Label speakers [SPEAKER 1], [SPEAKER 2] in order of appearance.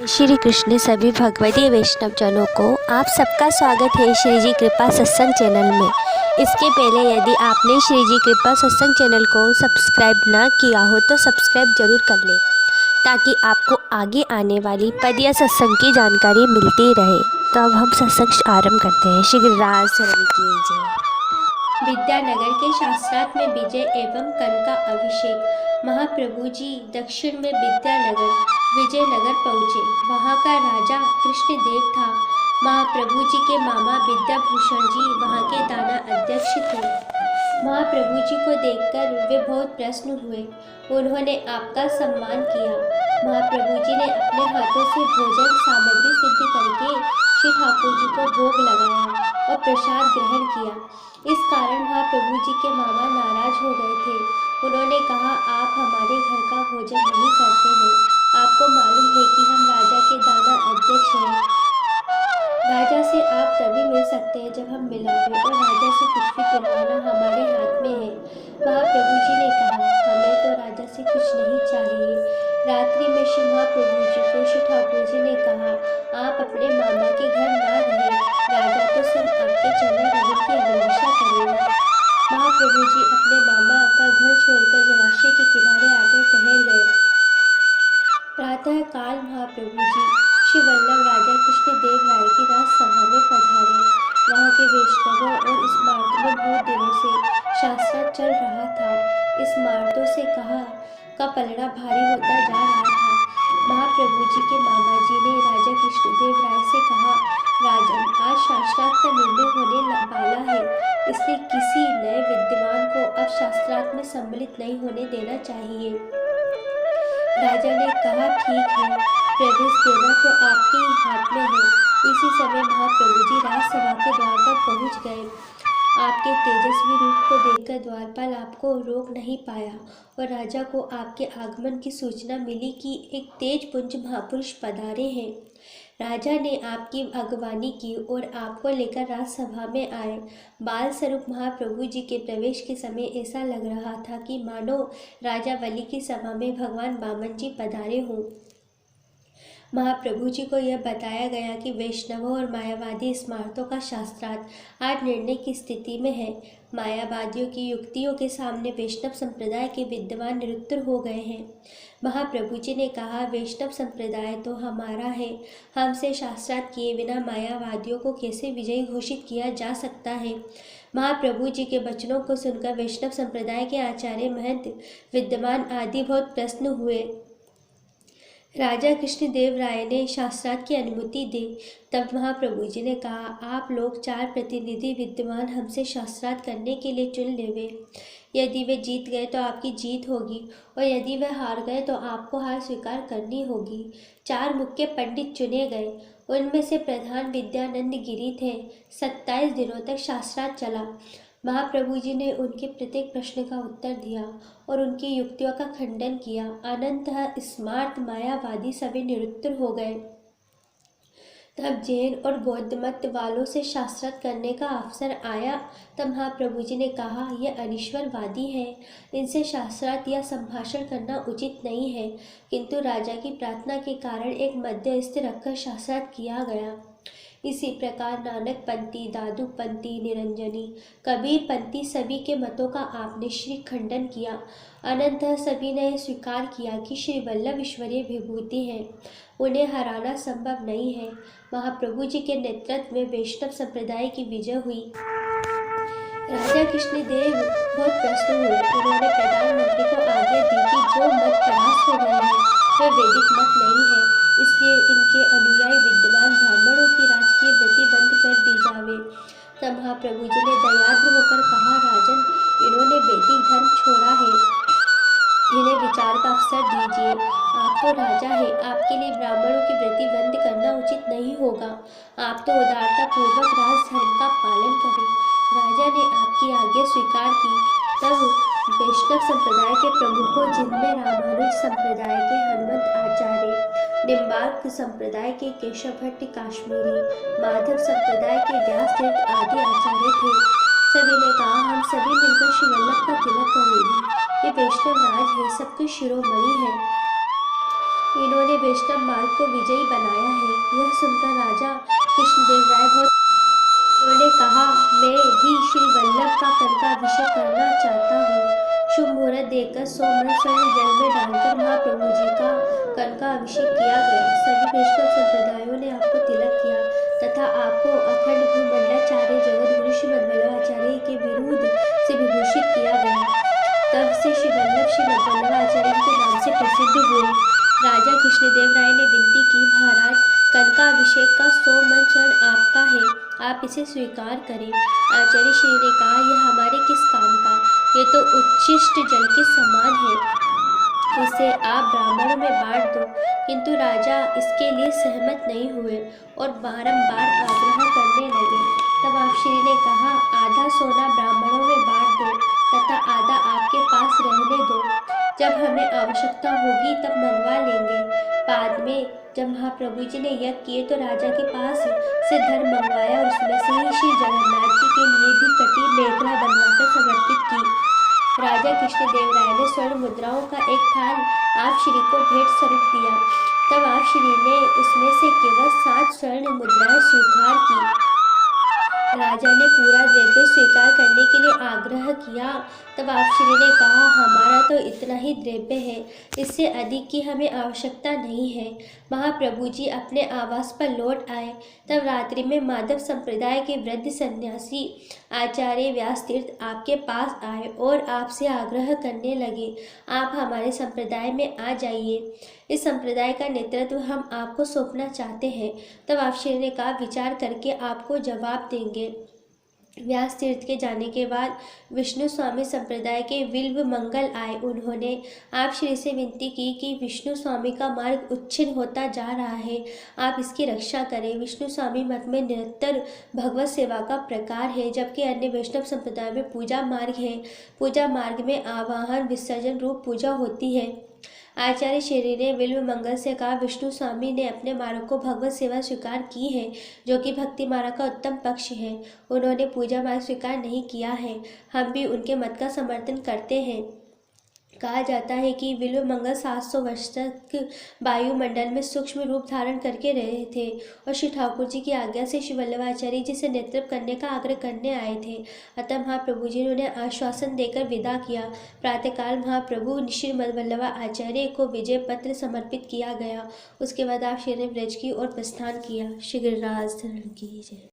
[SPEAKER 1] श्री कृष्ण सभी भगवती वैष्णव जनों को आप सबका स्वागत है श्री जी कृपा सत्संग चैनल में। इसके पहले यदि आपने श्री जी कृपा सत्संग चैनल को सब्सक्राइब ना किया हो तो सब्सक्राइब जरूर कर लें ताकि आपको आगे आने वाली पद या सत्संग की जानकारी मिलती रहे। तो अब हम सत्संग आरंभ करते हैं। श्री गिरिराज शरण की जय। विद्यानगर के शास्त्रार्थ में विजय एवं कर्ण का अभिषेक। महाप्रभु जी दक्षिण में विद्यानगर विजयनगर पहुँचे। वहाँ का राजा कृष्णदेव था। महाप्रभु जी के मामा विद्याभूषण जी वहाँ के दाना अध्यक्ष थे। महाप्रभु जी को देखकर वे बहुत प्रसन्न हुए। उन्होंने आपका सम्मान किया। महाप्रभु जी ने अपने हाथों से भोजन सामग्री सिद्ध करके श्री ठाकुर जी को भोग लगाया और प्रसाद ग्रहण किया। इस कारण महाप्रभु जी के मामा नाराज हो गए थे। उन्होंने कहा, आप हमारे घर का भोजन नहीं करते हैं। आपको मालूम है कि हम राजा के दाना अध्यक्ष हैं। राजा से आप तभी मिल सकते हैं जब हम मिलावे और राजा से कुछ भी दिलवाना हमारे हाथ में है। महाप्रभु जी ने कहा, हमें तो राजा से कुछ नहीं चाहिए। रात्रि में श्री महाप्रभु जी को श्री ठाकुर जी ने कहा, आप अपने मामा के घर ना रहें। राजा तो सब आपके चरण रघु की अभिलाषा करेगा। महाप्रभु जी अपने मामा का घर छोड़कर जलाशय के किनारे आकर ठहर गए। प्रातः काल महाप्रभु जी श्री वल्लभ राजा कृष्णदेव राय की राजसभा में पधारे। वहाँ के वैष्णवों और स्मार्तों में बहुत दिनों से शास्त्रार्थ चल रहा था। स्मार्तों से कहा का पलड़ा भारी होता जा रहा था। महाप्रभु जी के मामा जी ने राजा कृष्णदेव राय से कहा, राजन, आज शास्त्रार्थ का निर्णय होने वाला है, इसलिए किसी नए विद्वान को अब शास्त्रार्थ में सम्मिलित नहीं होने देना चाहिए। राजा ने कहा, ठीक है, प्रवेश देना तो आपके ही हाथ में है। इसी समय महाप्रभु जी राजसभा के द्वार पर पहुंच गए। आपके तेजस्वी रूप को देखकर द्वारपाल आपको रोक नहीं पाया और राजा को आपके आगमन की सूचना मिली कि एक तेज पुंज महापुरुष पधारे हैं। राजा ने आपकी अगवानी की और आपको लेकर राजसभा में आए। बाल स्वरूप महाप्रभु जी के प्रवेश के समय ऐसा लग रहा था कि मानो राजा बलि की सभा में भगवान वामन जी पधारे हों। महाप्रभु जी को यह बताया गया कि वैष्णवों और मायावादी स्मार्तों का शास्त्रार्थ आज निर्णय की स्थिति में है। मायावादियों की युक्तियों के सामने वैष्णव संप्रदाय के विद्वान निरुत्तर हो गए हैं। महाप्रभु जी ने कहा, वैष्णव संप्रदाय तो हमारा है। हमसे शास्त्रार्थ किए बिना मायावादियों को कैसे विजयी घोषित किया जा सकता है। महाप्रभु जी के वचनों को सुनकर वैष्णव संप्रदाय के आचार्य, महंत, विद्वान आदि बहुत प्रसन्न हुए। राजा कृष्णदेव राय ने शास्त्रार्थ की अनुमति दी। तब महाप्रभु जी ने कहा, आप लोग 4 प्रतिनिधि विद्वान हमसे शास्त्रार्थ करने के लिए चुन लेवे। यदि वे जीत गए तो आपकी जीत होगी और यदि वे हार गए तो आपको हार स्वीकार करनी होगी। 4 मुख्य पंडित चुने गए। उनमें से प्रधान विद्यानंद गिरी थे। 27 दिनों तक शास्त्रार्थ चला। महाप्रभु जी ने उनके प्रत्येक प्रश्न का उत्तर दिया और उनकी युक्तियों का खंडन किया। अनंतः स्मार्त मायावादी सभी निरुत्तर हो गए। तब जैन और बौद्ध मत वालों से शास्त्रार्थ करने का अवसर आया। तब महाप्रभु जी ने कहा, ये अनीश्वरवादी हैं, इनसे शास्त्रार्थ या संभाषण करना उचित नहीं है। किंतु राजा की प्रार्थना के कारण एक मध्यस्थ रखकर शास्त्रार्थ किया गया। इसी प्रकार नानक पंथी, दादू पंथी, निरंजनी, कबीर पंथी सभी के मतों का आपने श्री खंडन किया। अनंतः सभी ने स्वीकार किया कि श्री वल्लभ ईश्वरीय विभूति हैं, उन्हें हराना संभव नहीं है। महाप्रभु जी के नेतृत्व में वैष्णव संप्रदाय की विजय हुई। राजा कृष्णदेव बहुत प्रसन्न हुए। उन्होंने प्रधानमंत्री को आज्ञा दी कि जो मत परास्त हो गए हैं वे वैदिक मत नहीं है, इसलिए इनके अनुयायी विद्वान ब्राह्मणों की राजकीय वृत्ति बंद कर दी जावे। तब महाप्रभु जी ने दयाद्र होकर कहा, राजन, इन्होंने वैदिक धर्म छोड़ा है, इन्हें विचार का अवसर दीजिए। आप तो राजा है, आपके लिए ब्राह्मणों की वृत्ति बंद करना उचित नहीं होगा। आप तो उदारता पूर्वक राजधर्म का पालन करें। राजा ने आपकी आज्ञा स्वीकार की। तब वैष्णव संप्रदाय के प्रमुखों, जिनमें रामानुज संप्रदाय के हनुमंत आचार्य, निम्बार्क संप्रदाय के केशव भट्ट काश्मीरी, माधव संप्रदाय के व्यास तीर्थ आदि आचार्य थे, सभी ने कहा, हम सभी मिलकर श्री वल्लभ का तिलक करेंगे। ये वैष्णव राज है, सबके शिरोमणि है। इन्होंने वैष्णव मार्ग को विजयी बनाया है। यह सुनकर राजा कृष्णदेव राय बहुत उन्होंने कहा, मैं भी श्री वल्लभ का कनकाभिषेक करना चाहता हूँ। शुभ मुहूर्त देखकर 100 मन स्वर्ण जल में डालकर महाप्रभु जी का कनकाभिषेक किया गया। सभी वैष्णव संप्रदायों ने आपको तिलक किया तथा आपको अखंड भूमंडलाचार्य जगद्गुरु श्रीमद् वल्लभाचार्य के विरुद्ध से विभूषित किया गया। तब से श्री वल्लभ श्रीमद् वल्लभाचार्य के नाम से प्रसिद्ध हुए। राजा कृष्णदेव राय ने विनती की, महाराज, कनकाभिषेक का 100 मन स्वर्ण आपका है, आप इसे स्वीकार करें। आचार्य श्री ने कहा, यह हमारे किस काम का, ये तो उच्छिष्ट जल के समान है, इसे आप ब्राह्मणों में बांट दो। किंतु राजा इसके लिए सहमत नहीं हुए और बारंबार आग्रह करने लगे। तब आप श्री ने कहा, आधा सोना ब्राह्मणों में बांट दो तथा आधा आपके पास रहने दो। जब हमें आवश्यकता होगी तब मंगवा लेंगे। बाद में जब महाप्रभु जी ने यज्ञ किए तो राजा के पास से धन मंगवाया और उसमें से ही श्री जगन्नाथ जी के लिए भी कटी मेखला बनवाकर समर्पित की। राजा कृष्णदेव राय ने स्वर्ण मुद्राओं का एक थाल आप श्री को भेंट स्वरूप दिया। तब आप श्री ने उसमें से केवल 7 स्वर्ण मुद्राएं स्वीकार की। राजा ने पूरा द्रव्य स्वीकार करने के लिए आग्रह किया। तब आप श्री ने कहा, हमारा तो इतना ही द्रव्य है, इससे अधिक की हमें आवश्यकता नहीं है। महाप्रभु जी अपने आवास पर लौट आए। तब रात्रि में माधव संप्रदाय के वृद्ध सन्यासी आचार्य व्यासतीर्थ आपके पास आए और आपसे आग्रह करने लगे, आप हमारे संप्रदाय में आ जाइए, इस संप्रदाय का नेतृत्व हम आपको सौंपना चाहते हैं। तब आप श्री ने कहा, विचार करके आपको जवाब देंगे। व्यास तीर्थ के जाने के बाद विष्णु स्वामी संप्रदाय के विल्व मंगल आए। उन्होंने आप श्री से विनती की कि विष्णु स्वामी का मार्ग उच्छिन्न होता जा रहा है, आप इसकी रक्षा करें। विष्णु स्वामी मत में निरंतर भगवत सेवा का प्रकार है, जबकि अन्य वैष्णव संप्रदाय में पूजा मार्ग है। पूजा मार्ग में आवाहन विसर्जन रूप पूजा होती है। आचार्य श्री ने विल्व मंगल से कहा, विष्णु स्वामी ने अपने मार्ग को भगवत सेवा स्वीकार की है, जो कि भक्ति मार्ग का उत्तम पक्ष है। उन्होंने पूजा मार्ग स्वीकार नहीं किया है। हम भी उनके मत का समर्थन करते हैं। कहा जाता है कि विल्व मंगल 700 वर्ष तक वायुमंडल में सूक्ष्म रूप धारण करके रहे थे और श्री ठाकुर जी की आज्ञा से श्री वल्लभाचार्य जी से नेतृत्व करने का आग्रह करने आए थे। अतः महाप्रभु जी ने उन्हें आश्वासन देकर विदा किया। प्रातःकाल महाप्रभु श्रीमद् वल्लभाचार्य को विजय पत्र समर्पित किया गया। उसके बाद आप श्री ने ब्रज की ओर प्रस्थान किया। श्री गिरिराज धरण की जय।